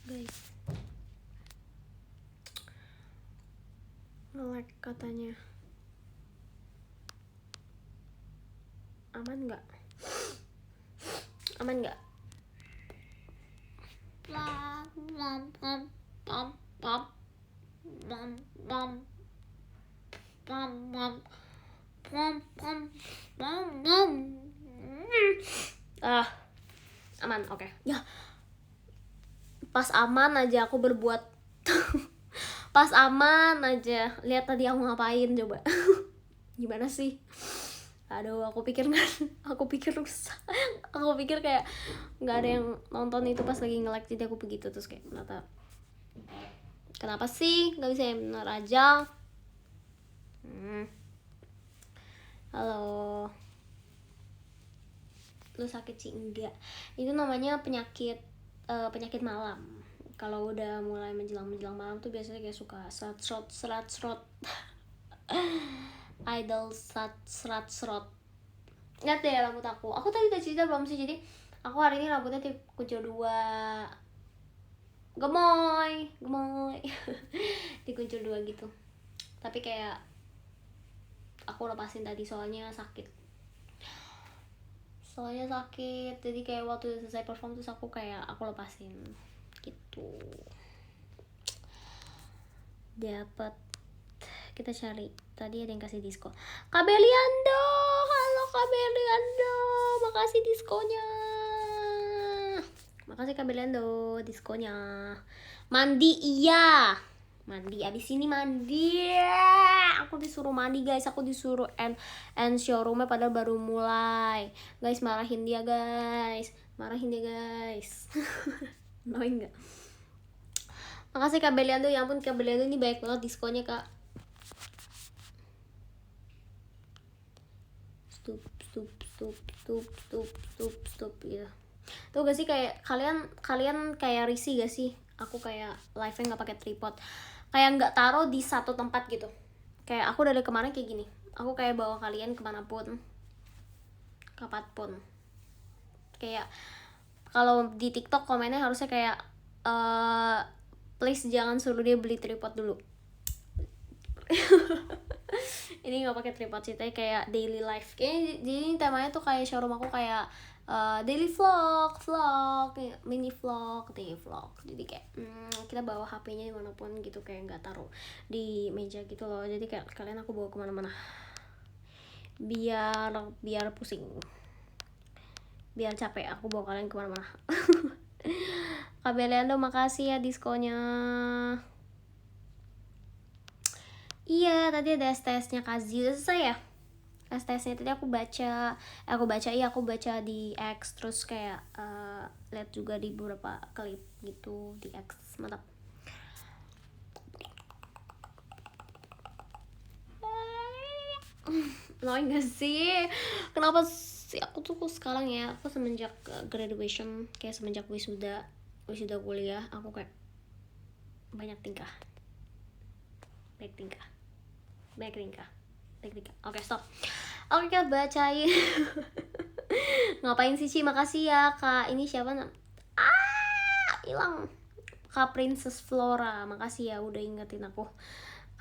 guys. Nge-lag katanya. Aman nggak? Aman nggak? Aman, oke. Ya, pas aman aja aku berbuat. Pas aman aja. Lihat tadi aku ngapain coba. Gimana sih? Aduh, aku pikir rusak. Aku pikir kayak nggak ada yang nonton itu pas lagi nge-like, jadi aku begitu terus kayak kenapa sih nggak bisa yang benar aja. Halo, lu sakit sih? Enggak, itu namanya penyakit malam. Kalau udah mulai menjelang malam tuh biasanya kayak suka serat idol serat. Lihat deh rambut aku tadi udah cerita belum sih? Jadi aku hari ini rambutnya dikuncir 2, gemoy dikuncir 2 gitu. Tapi kayak aku lepasin tadi soalnya sakit, jadi kayak waktu selesai perform terus aku lepasin gitu. Dapat, kita cari, tadi ada yang kasih disco. Kak Beliando, halo Kak Beliando, makasih diskonya. Makasih Kak Beliando diskonya. Mandi, iya mandi, abis ini mandi. Aku disuruh mandi guys, aku disuruh end showroomnya padahal baru mulai. Guys, marahin dia guys. Annoying gak? Makasih Kak Beliando, ya ampun Kak Beliando ini banyak banget diskonnya Kak. Stup gitu. Tuh gak sih kayak kalian kayak risih gak sih? Aku kayak live-nya nggak pakai tripod, kayak nggak taruh di satu tempat gitu. Kayak aku dari kemarin kayak gini, aku kayak bawa kalian kemanapun, kapanpun. Kayak kalau di TikTok komennya harusnya kayak please jangan suruh dia beli tripod dulu. Ini nggak pakai tripod sih, tapi kayak daily life. Kayaknya jadi temanya tuh kayak showroom aku kayak daily vlog, mini vlog. Jadi kayak kita bawa HP-nya dimanapun gitu, kayak nggak taruh di meja gitu loh. Jadi kayak kalian aku bawa kemana-mana biar pusing, biar capek aku bawa kalian kemana-mana. Kak Beliando makasih ya diskonya. Iya, tadi ada STS-nya Kazi, udah selesai ya? STS-nya tadi aku baca di X, terus kayak lihat juga di beberapa klip gitu di X, mantap. Annoying gak sih? Kenapa sih aku tuh sekarang ya, aku semenjak graduation, kayak semenjak wisuda kuliah, aku kayak banyak tingkah. Oke, stop. Oke, kita bacain. Ngapain sih Ci? Makasih ya Kak. Ini siapa hilang. Kak Princess Flora, makasih ya udah ingetin aku.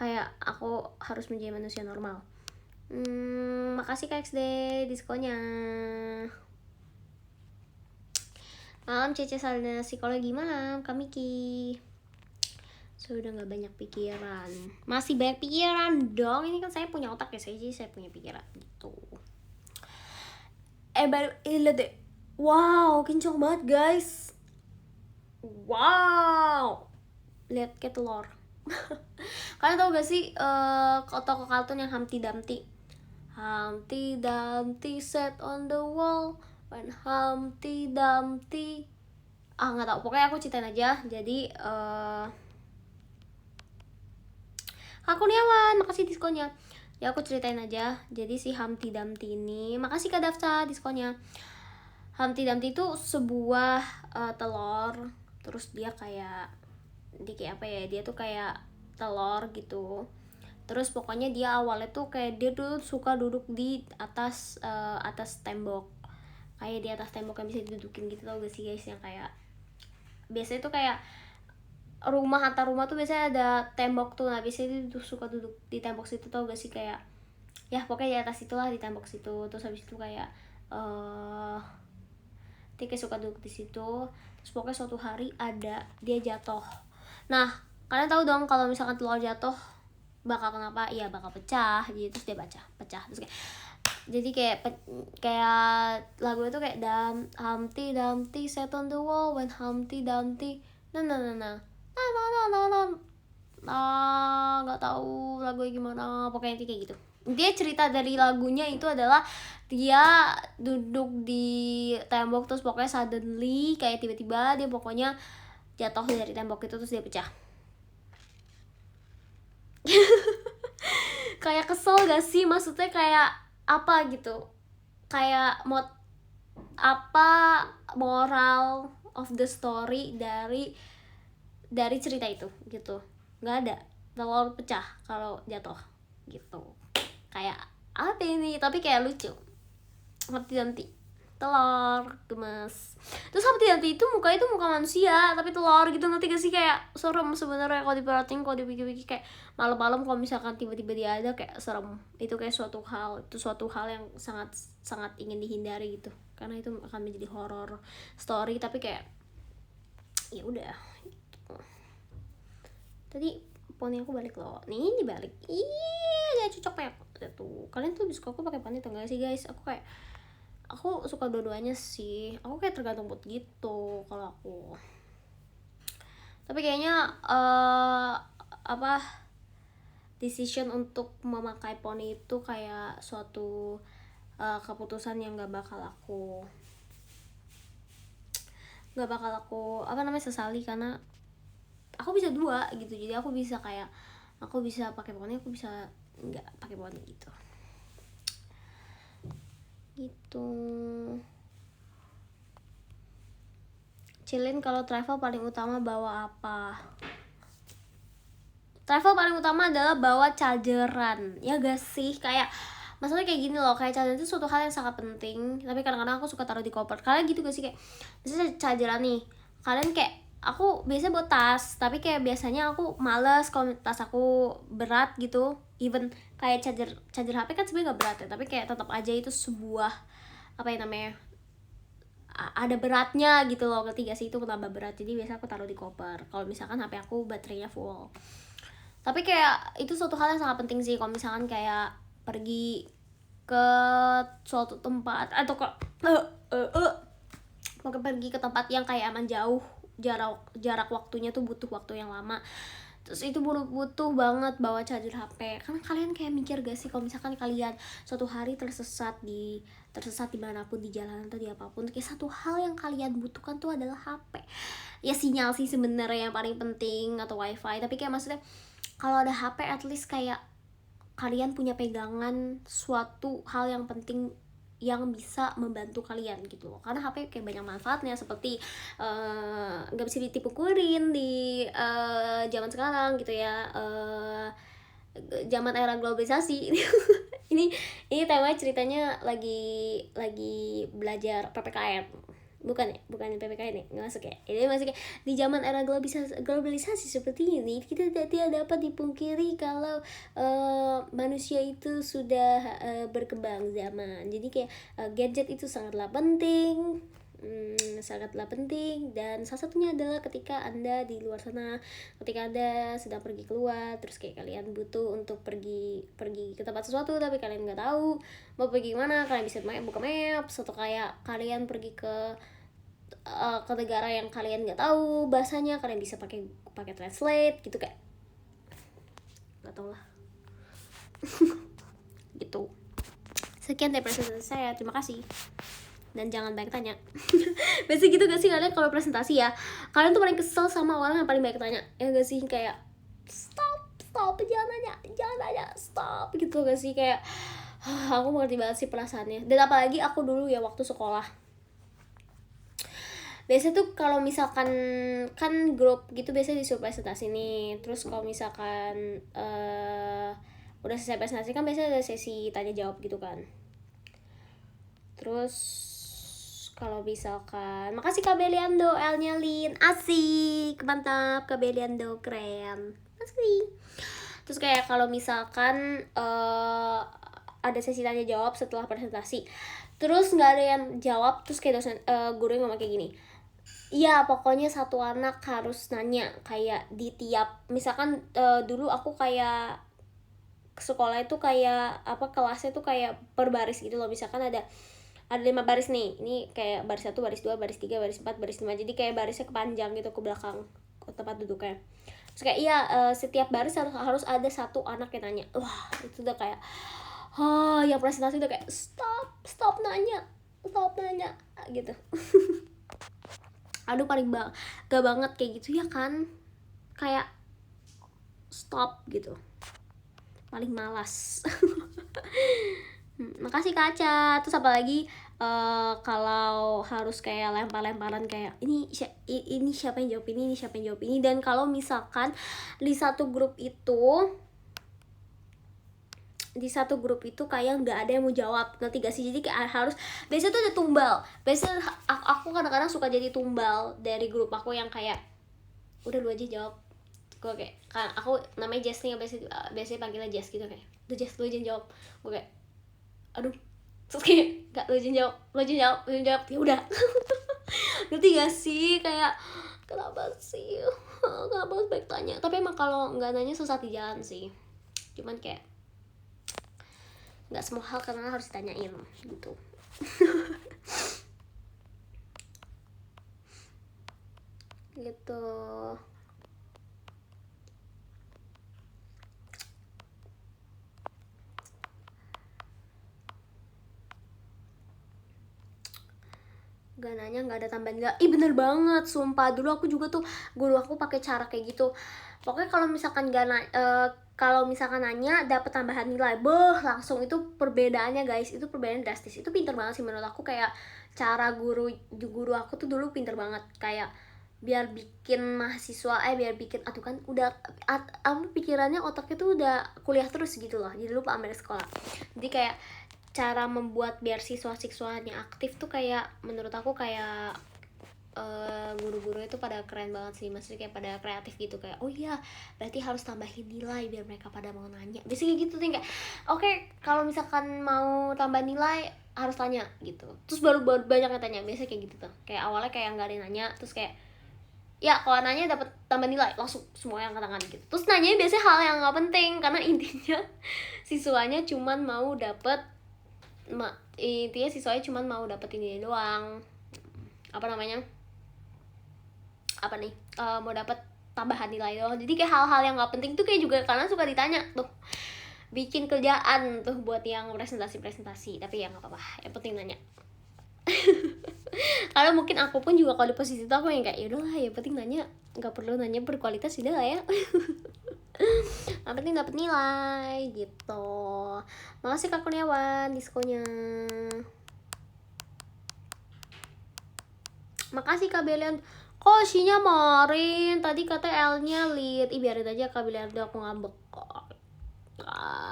Kayak aku harus menjadi manusia normal. Makasih Kak XD diskonnya. Malam Cece Salina Psikologi, malam kami Ki. Sudah gak banyak pikiran. Masih banyak pikiran dong. Ini kan saya punya otak ya, saya punya pikiran gitu. Lihat deh. Wow, kincong banget guys. Wow, lihat kayak telur. Kalian tau gak sih toko kartun yang Humpty Dumpty sat on the wall when Humpty Dumpty, nggak tau, pokoknya aku ceritain aja. Jadi Kak Kurniawan, makasih diskonnya. Ya aku ceritain aja. Jadi si Humpty Dumpty ini, makasih Kak Dafsa diskonnya. Humpty Dumpty itu sebuah telur, terus dia kayak dia tuh kayak telur gitu. Terus pokoknya dia awalnya tuh kayak dia tuh suka duduk di atas tembok, kayak di atas tembok yang bisa didudukin gitu, tau gak sih guys, yang kayak biasanya tuh kayak rumah antar rumah tuh biasanya ada tembok tuh. Nah biasanya itu suka duduk di tembok situ, tau gak sih, kayak ya pokoknya di atas itulah, di tembok situ. Terus habis itu kayak dia kayak suka duduk di situ. Terus pokoknya suatu hari ada dia jatuh. Nah kalian tahu dong kalau misalkan telur jatuh bakal kenapa? Iya bakal pecah. Jadi terus dia pecah terus kayak, jadi kayak lagu itu kayak Humpty Dumpty sat on the wall when Humpty Dumpty nggak tahu lagunya gimana, pokoknya kayak gitu. Dia cerita dari lagunya itu adalah dia duduk di tembok, terus pokoknya suddenly kayak tiba-tiba dia pokoknya jatuh dari tembok itu, terus dia pecah. Kayak kesel gak sih, maksudnya kayak apa gitu, kayak apa moral of the story dari cerita itu gitu. Nggak ada, telur pecah kalau jatuh gitu. Kayak apa ini, tapi kayak lucu. Humpty Dumpty telur gemes. Terus Humpty Dumpty itu muka manusia tapi telur gitu, ngerti gak sih? Kayak serem sebenarnya kalau diperhatiin, kalau dipikir-pikir kayak malam-malam kalau misalkan tiba-tiba dia ada, kayak serem. Itu kayak suatu hal yang sangat ingin dihindari gitu, karena itu akan menjadi horror story. Tapi kayak ya udah gitu. Tadi poni aku balik loh, nih dibalik. Ih gak cocok kayak tuh. Kalian tuh lebih suka aku pakai poni atau enggak sih guys? Aku suka dua-duanya sih. Aku kayak tergantung mood gitu kalau aku. Tapi kayaknya decision untuk memakai poni itu kayak suatu keputusan yang gak bakal aku sesali, karena aku bisa dua gitu. Jadi aku bisa pakai poni, aku bisa nggak pakai poni gitu. Cilin kalau travel paling utama bawa apa? Travel paling utama adalah bawa chargeran, ya gak sih? Kayak masalahnya kayak gini loh, kayak chargeran itu suatu hal yang sangat penting, tapi kadang-kadang aku suka taruh di koper. Kalian gitu gak sih? Kayak misalnya chargeran nih, kalian kayak, aku biasanya bawa tas, tapi kayak biasanya aku males kalau tas aku berat gitu. Even kayak charger HP kan sebenarnya gak berat ya, tapi kayak tetap aja itu sebuah ada beratnya gitu loh, ketiga sih, itu menambah berat. Jadi biasa aku taruh di koper kalau misalkan HP aku baterainya full. Tapi kayak itu suatu hal yang sangat penting sih kalau misalkan kayak pergi ke suatu tempat atau pergi ke tempat yang kayak emang jauh, jarak waktunya tuh butuh waktu yang lama. Terus itu butuh banget bawa charger HP. Karena kalian kayak mikir gak sih kalau misalkan kalian suatu hari tersesat dimanapun, di jalanan atau di apapun, kayak satu hal yang kalian butuhkan tuh adalah HP. Ya sinyal sih sebenarnya yang paling penting, atau wifi, tapi kayak maksudnya kalau ada HP at least kayak kalian punya pegangan suatu hal yang penting yang bisa membantu kalian gitu loh. Karena HP kayak banyak manfaatnya, seperti gak bisa ditipu kurin di zaman sekarang gitu ya, zaman era globalisasi. ini temanya ceritanya lagi belajar PPKN, bukan PPKN ya, nggak masuk ya. Ini masuk ya, di zaman era globalisasi seperti ini, kita tidak dapat dipungkiri kalau manusia itu sudah berkembang zaman. Jadi kayak gadget itu sangatlah penting, dan salah satunya adalah ketika Anda di luar sana, ketika Anda sedang pergi keluar, terus kayak kalian butuh untuk pergi ke tempat sesuatu tapi kalian nggak tahu mau pergi mana, kalian bisa buka maps, atau kayak kalian pergi ke negara yang kalian nggak tahu bahasanya, kalian bisa pakai translate gitu, kayak nggak tahu lah. Gitu. Sekian dari presentasi saya, terima kasih dan jangan banyak tanya. Biasanya gitu gak sih kalian kalau presentasi ya, kalian tuh paling kesel sama orang yang paling banyak tanya, ya gak sih? Kayak stop jangan nanya stop gitu gak sih? Kayak aku mengerti banget sih perasaannya. Dan apalagi aku dulu ya waktu sekolah, biasanya tuh kalau misalkan kan grup gitu biasanya disuruh presentasi nih. Terus kalau misalkan udah selesai presentasi kan biasanya ada sesi tanya jawab gitu kan. Terus kalau misalkan makasih Kak Beliando, L-nya Lin, asik, mantap Kak Beliando, keren, asik. Terus kayak kalau misalkan ada sesi tanya jawab setelah presentasi, terus nggak ada yang jawab, terus kayak dosen gurunya ngomong kayak gini, iya pokoknya satu anak harus nanya, kayak di tiap misalkan dulu aku kayak sekolah itu kayak apa, kelasnya tuh kayak per baris gitu loh, misalkan ada 5 baris nih, ini kayak baris 1, baris 2, baris 3, baris 4, baris 5, jadi kayak barisnya kepanjang gitu ke belakang ke tempat duduknya. Terus kayak iya setiap baris harus ada satu anak yang nanya. Wah itu udah kayak yang presentasi udah kayak stop nanya gitu. Aduh paling gak banget kayak gitu ya kan, kayak stop gitu, paling malas. Makasih Kaca. Terus apalagi kalau harus kayak lempar-lemparan kayak ini siapa yang jawab ini siapa yang jawab ini. Dan kalau misalkan di satu grup itu kayak nggak ada yang mau jawab, nanti gak sih, jadi kayak harus biasanya tuh ada tumbal. Biasanya aku kadang-kadang suka jadi tumbal dari grup aku yang kayak udah lu aja jawab. Gue kayak kan aku namanya Jess nih, biasanya panggilnya Jess gitu, kayak udah Jess lu aja jawab. Gue kayak aduh, terus kayak gak lu aja jawab ya udah. Ngerti gak sih, kayak kenapa sih kenapa harus baik tanya. Tapi emang kalau nggak nanya susah di jalan sih, cuman kayak nggak semua hal karena harus ditanyain gitu. Gitu. Gak nanya nggak ada tambahan nggak. Ih bener banget, sumpah dulu aku juga tuh guru aku pakai cara kayak gitu. Pokoknya kalau misalkan kalau misalkan nanya dapat tambahan nilai, langsung itu perbedaannya guys, itu perbedaan drastis. Itu pinter banget sih menurut aku, kayak cara guru aku tuh dulu pinter banget, kayak biar bikin mahasiswa biar bikin aduh kan udah pikirannya otaknya tuh udah kuliah terus gitu loh, jadi lupa ambil sekolah. Jadi kayak cara membuat biar siswa-siswanya aktif tuh kayak menurut aku kayak guru-guru itu pada keren banget sih, maksudnya kayak pada kreatif gitu, kayak oh iya berarti harus tambahin nilai biar mereka pada mau nanya, biasanya gitu tuh, kayak oke, kalau misalkan mau tambah nilai harus tanya gitu, terus baru banyak yang tanya, biasanya kayak gitu tuh, kayak awalnya kayak nggak ada yang nanya, terus kayak ya kalau nanya dapat tambah nilai langsung semua yang angkat tangan gitu, terus nanya biasanya hal yang nggak penting karena intinya siswanya cuman mau dapet intinya siswanya cuma mau dapet ini doang, apa namanya, apa nih, mau dapet tambahan nilai doang. Jadi kayak hal-hal yang nggak penting tuh kayak juga karena suka ditanya tuh, bikin kerjaan tuh buat yang presentasi, tapi ya nggak apa-apa, yang penting nanya. Karena mungkin aku pun juga kalau di posisi itu aku yang kayak yaudah lah, yang penting nanya, nggak perlu nanya berkualitas udah lah ya. Yang penting dapet nilai gitu. Makasih Kak Kurniawan diskonya. Makasih Kak Belian. Kok Shinya Marin? Tadi kata L-nya lead. Biarin aja Kak Belian, aku ngambek.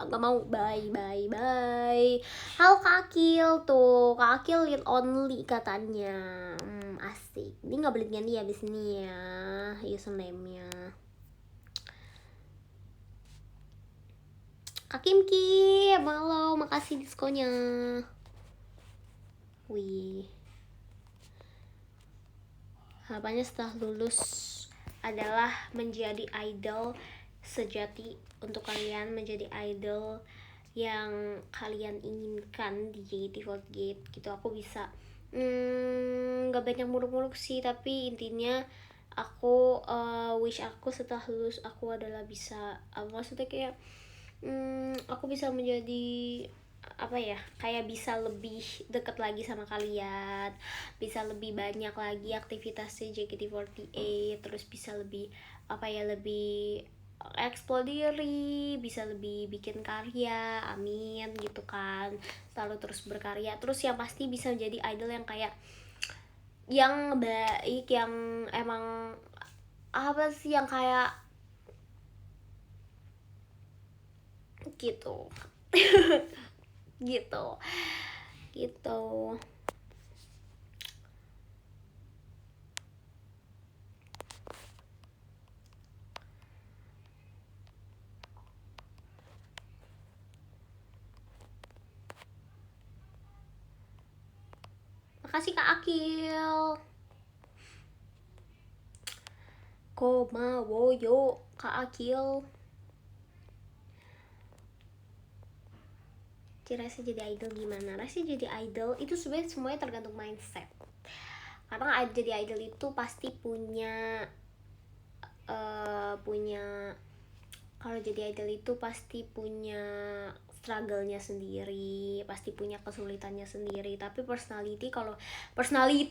Gak mau, bye. Halo Kak Akil tuh, Kak Akil lead only katanya. Asik. Ini nggak boleh ganti ya abis ini ya username-nya. Kak Kim, halo, makasih diskonya. Wih. Harapannya setelah lulus adalah menjadi idol sejati untuk kalian, menjadi idol yang kalian inginkan di JKT48 gitu. Aku bisa gak banyak muluk-muluk sih, tapi intinya aku wish aku setelah lulus aku adalah bisa maksudnya kayak aku bisa menjadi apa ya, kayak bisa lebih deket lagi sama kalian, bisa lebih banyak lagi aktivitasnya JKT48, terus bisa lebih apa ya, lebih eksplor diri, bisa lebih bikin karya, amin gitu kan, selalu terus berkarya, terus yang pasti bisa jadi idol yang kayak yang baik, yang emang apa sih, yang kayak gitu. gitu Makasih Kak Akil. Komawoyo Kak Akil. Rasa jadi idol gimana? Rasa jadi idol itu sebenarnya semuanya tergantung mindset. Karena jadi idol itu pasti punya kalau jadi idol itu pasti punya struggle-nya sendiri, pasti punya kesulitannya sendiri. Tapi kalau personally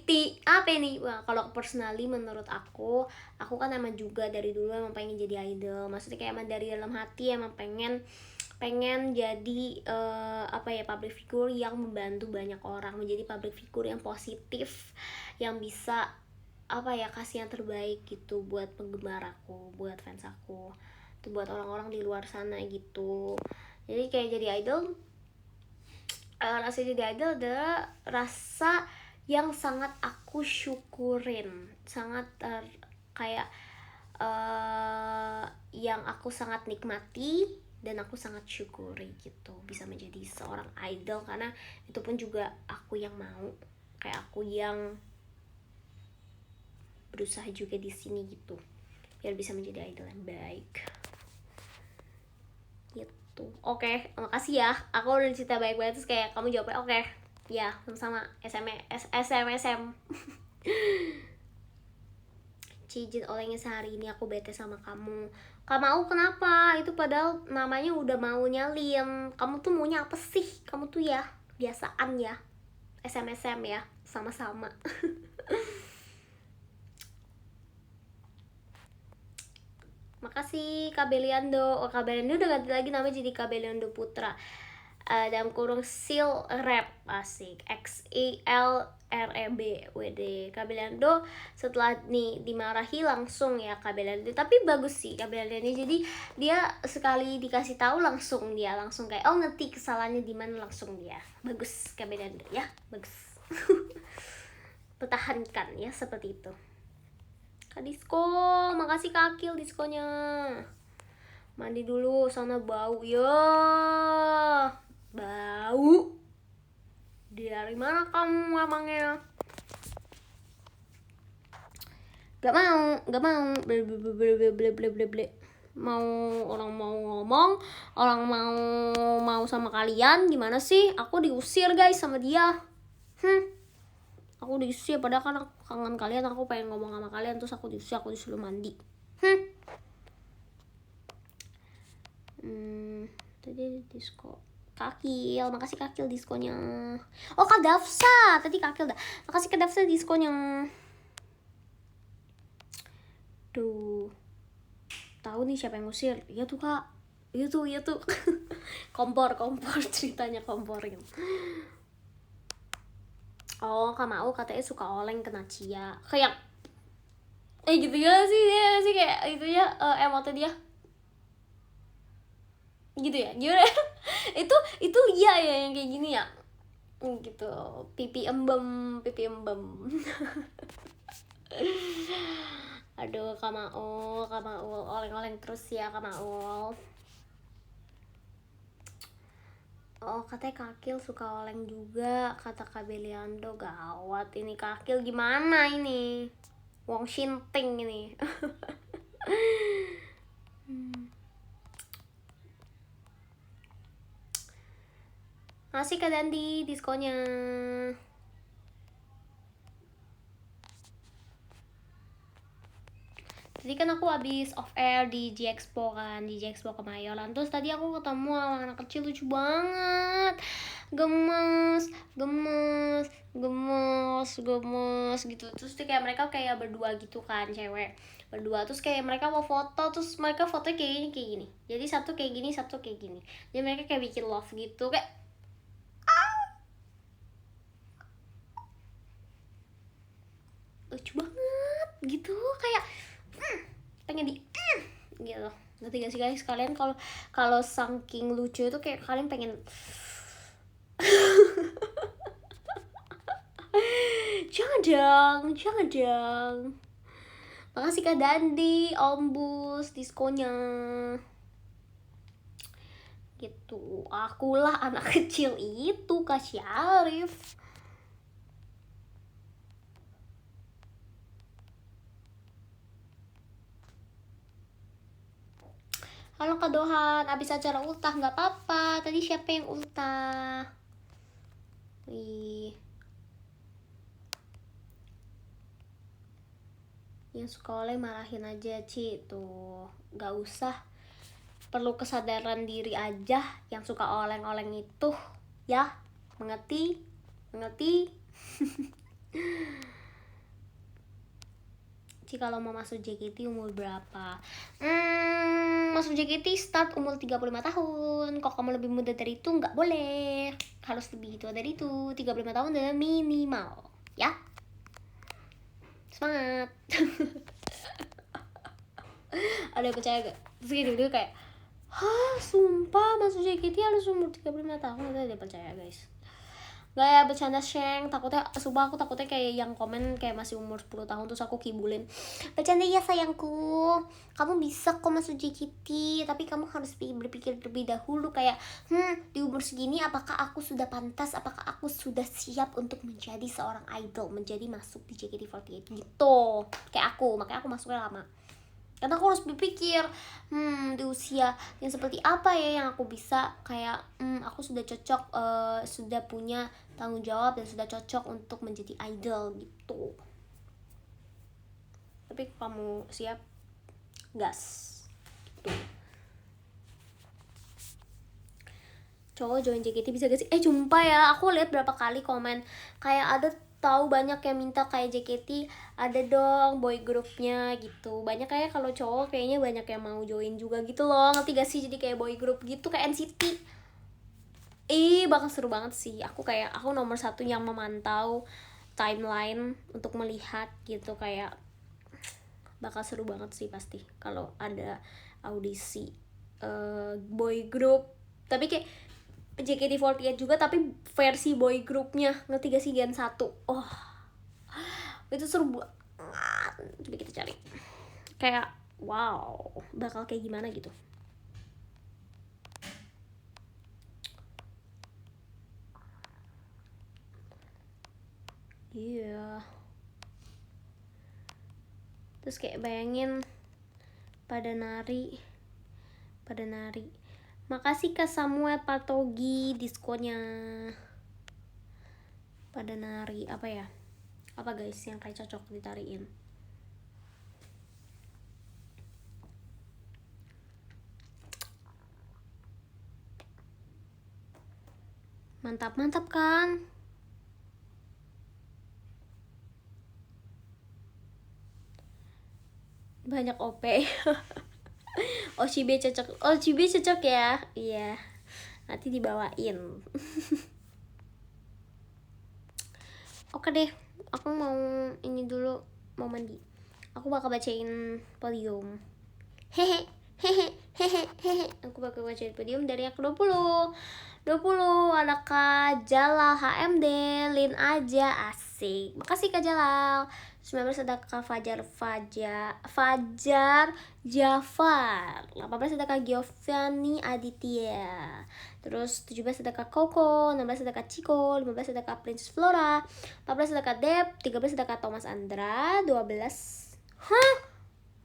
menurut aku kan emang juga dari dulu emang pengen jadi idol. Maksudnya kayak emang dari dalam hati emang pengen jadi public figure yang membantu banyak orang, menjadi public figure yang positif, yang bisa kasih yang terbaik gitu buat penggemar aku, buat fans aku, tuh buat orang-orang di luar sana gitu. Jadi kayak jadi idol, rasa jadi idol adalah rasa yang sangat aku syukurin, sangat yang aku sangat nikmati dan aku sangat syukuri gitu bisa menjadi seorang idol, karena itu pun juga aku yang mau, kayak aku yang berusaha juga di sini gitu biar bisa menjadi idol yang baik gitu. Oke, makasih ya, aku udah cerita baik-baik terus kayak kamu jawabnya oke. Ya sama-sama. SMSM. Cicit olehnya sehari ini aku bete sama kamu. Kak mau kenapa? Itu padahal namanya udah mau nyalin. Kamu tuh maunya apa sih? Kamu tuh ya biasaan ya. SMSM ya, sama-sama. Makasih Kak Beliando. Kak Beliando udah ganti lagi namanya jadi Kak Beliando Putra. Dalam kurung Seal Rap, asik. XILREB WD. Kak Beliando setelah nih dimarahi langsung ya Kak Beliando. Tapi bagus sih Kak Beliando ini. Jadi dia sekali dikasih tahu langsung kayak ngerti kesalahannya di mana, langsung dia. Bagus Kak Beliando ya, bagus. Pertahankan ya seperti itu. Kak Disko, makasih Kak Akil diskonya. Mandi dulu, sana bau ya. Bau. Dari mana kamu emangnya? Gak mau. Mau orang mau ngomong, orang mau sama kalian, gimana sih? Aku diusir guys sama dia. Aku diusir padahal kan aku kangen kalian, aku pengen ngomong sama kalian, terus aku disuruh mandi. Tadi disko Kakil, makasih Kakil diskonya. Oh Kak Dafsa, tadi Kakil dah. Makasih Kak Dafsa diskonya. Tuh, tahu nih siapa yang ngusir? Iya tuh Kak, iya tuh. kompor ceritanya komporin. Oh Kak Mau katanya suka oleng kena Cia, kayak gitu ya sih, dia sih kayak gitu ya, emotnya dia gitu ya, gimana? itu Lia ya yang kayak gini ya, gitu, pipi embem. Aduh Kak Maul oleng-oleng terus ya Kak Maul. Oh katanya Kakil suka oleng juga, kata Kak Beliando. Gawat ini Kakil gimana ini, wong shinting ini. Masih Kak Dandi diskonya. Tadi kan aku habis off air di J-Expo kan, di J-Expo Kemayoran. Terus tadi aku ketemu sama anak kecil lucu banget, gemes gitu. Terus tuh kayak mereka kayak berdua gitu kan, cewek berdua. Terus kayak mereka mau foto, terus mereka fotonya kayak gini. Jadi satu kayak gini, satu kayak gini. Jadi mereka kayak bikin love gitu, kayak lucu banget gitu, kayak pengen di gitu. Ngerti gak sih guys kalian, kalau saking lucu itu kayak kalian pengen jangan dong. Makasih Kak Dandi, Ombus, diskonya. Gitu, akulah anak kecil itu Kak Syarif. Halo Kak Dohan, abis acara ultah nggak apa-apa. Tadi siapa yang ultah? Wih. Yang suka oleng marahin aja, Ci. Tuh, nggak usah. Perlu kesadaran diri aja yang suka oleng-oleng itu. Ya, mengerti? Mengerti? Ci, kalau mau masuk JKT umur berapa? Masuk JKT start umur 35 tahun. Kalau kamu lebih muda dari itu nggak boleh. Harus lebih tua dari itu. 35 tahun adalah minimal. Ya? Semangat. Ada yang percaya gak? Terus gitu kayak, hah, sumpah masuk JKT harus umur 35 tahun. Ada yang percaya guys. Gak ya, bercanda Sheng. Takutnya, sumpah aku takutnya kayak yang komen kayak masih umur 10 tahun terus aku kibulin. Bercanda ya sayangku. Kamu bisa kok masuk JKT, tapi kamu harus berpikir terlebih dahulu kayak, di umur segini apakah aku sudah pantas, apakah aku sudah siap untuk menjadi seorang idol, menjadi masuk di JKT48 gitu. Kayak aku, makanya aku masuknya lama. Karena aku harus berpikir, di usia yang seperti apa ya yang aku bisa kayak, aku sudah cocok, sudah punya tanggung jawab dan sudah cocok untuk menjadi idol gitu. Tapi kamu siap, gas. Gitu. Cowok join JKT bisa gak sih? Jumpa ya, aku lihat berapa kali komen kayak ada tahu banyak yang minta kayak JKT ada dong boy groupnya gitu. Banyak kayak kalau cowok kayaknya banyak yang mau join juga gitu loh, ngerti gak sih? Jadi kayak boy group gitu kayak NCT. Bakal seru banget sih. Aku nomor satu yang memantau timeline untuk melihat gitu, kayak bakal seru banget sih pasti kalau ada audisi boy group. Tapi kayak JKT48 juga tapi versi boy groupnya, ngerti gak sih? Gen 1. Oh, itu seru banget. Coba kita cari kayak wow bakal kayak gimana gitu. Iya. Terus kayak bayangin pada nari. Makasih Kak Samuel Patogi diskonnya. Pada nari apa ya? Apa guys yang kayak cocok ditariin? Mantap kan? Banyak OP. OCB cocok ya. Iya. Nanti dibawain. Oke deh, aku mau ini dulu, mau mandi. Aku bakal bacain podium. Hehe. Aku bakal bacain podium dari yang ke-20 ada Kak Jalal HMD, Lin aja, asik. Makasih Kak Jalal. 19 ada Kak Fajar Jafar. 18 ada Kak Giovanni Aditya. Terus 17 ada Kak Koko, 16 ada Kak Ciko, 15 ada Kak Princess Flora, 14 ada Kak Dep, 13 ada Kak Thomas Andra, 12.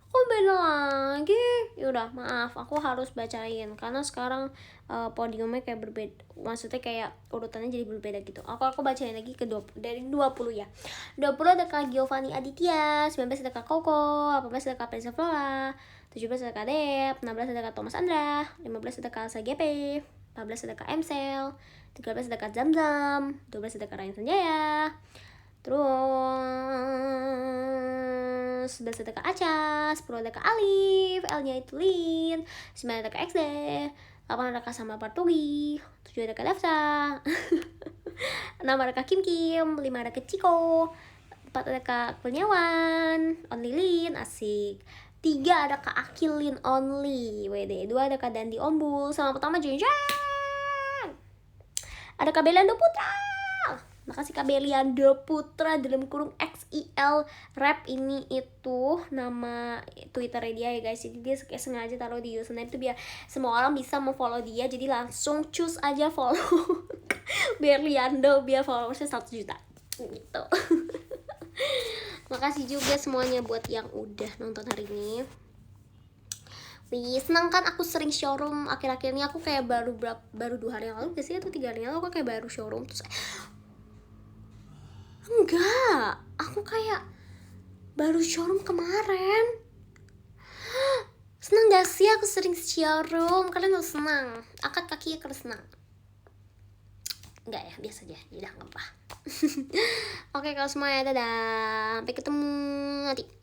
Kok beda lagi? Yaudah, maaf, aku harus bacain karena sekarang podiumnya kayak berbeda. Maksudnya kayak urutannya jadi berbeda gitu. Aku bacain lagi dari 20 ya. 20 ada Kak Giovanni Aditya, 19 ada Kak Koko, 18 ada Kak Princess Flora, 17 ada Kak Dep, 16 ada Kak Thomas Andra, 15 ada Kak SGP, 14 ada Kak Emsel, 13 ada Kak Zamzam, 12 ada Kak Ryan Sanjaya. Terus 11 ada Kak Aca, 10 ada Kak Alif, L-nya itu Lin, 9 ada Kak XD, 8 ada Kak Sama Partugi, 7 ada Kak Dafsa, 6 ada Kak Kim, 5 ada Kak Ciko, 4 ada Kak Kurniawan, Only Lin, asik. 3 ada Kak Akilin Only, WD. 2 ada Kak Dandi Ombul, sama pertama Jeng. Ada Kak Beliando Putra. Makasih Kak Beliando Putra dalam kurung XIL Rap. Ini itu nama Twitternya dia ya guys. Jadi dia kayak sengaja taruh di username itu biar semua orang bisa memfollow dia. Jadi langsung choose aja follow Beliando biar followersnya 1 juta gitu. Makasih juga semuanya buat yang udah nonton hari ini. Senang kan aku sering showroom akhir-akhir ini. Aku kayak baru 2 hari yang lalu gak sih, atau 3 hari yang lalu aku kayak baru showroom. Terus enggak, aku kayak baru showroom kemarin. Senang gak sih aku sering showroom? Kalian harus senang. Angkat kakinya kalau senang. Enggak ya, biasa aja. Yaudah, gak apa. Oke, kalau semuanya dadah. Sampai ketemu nanti.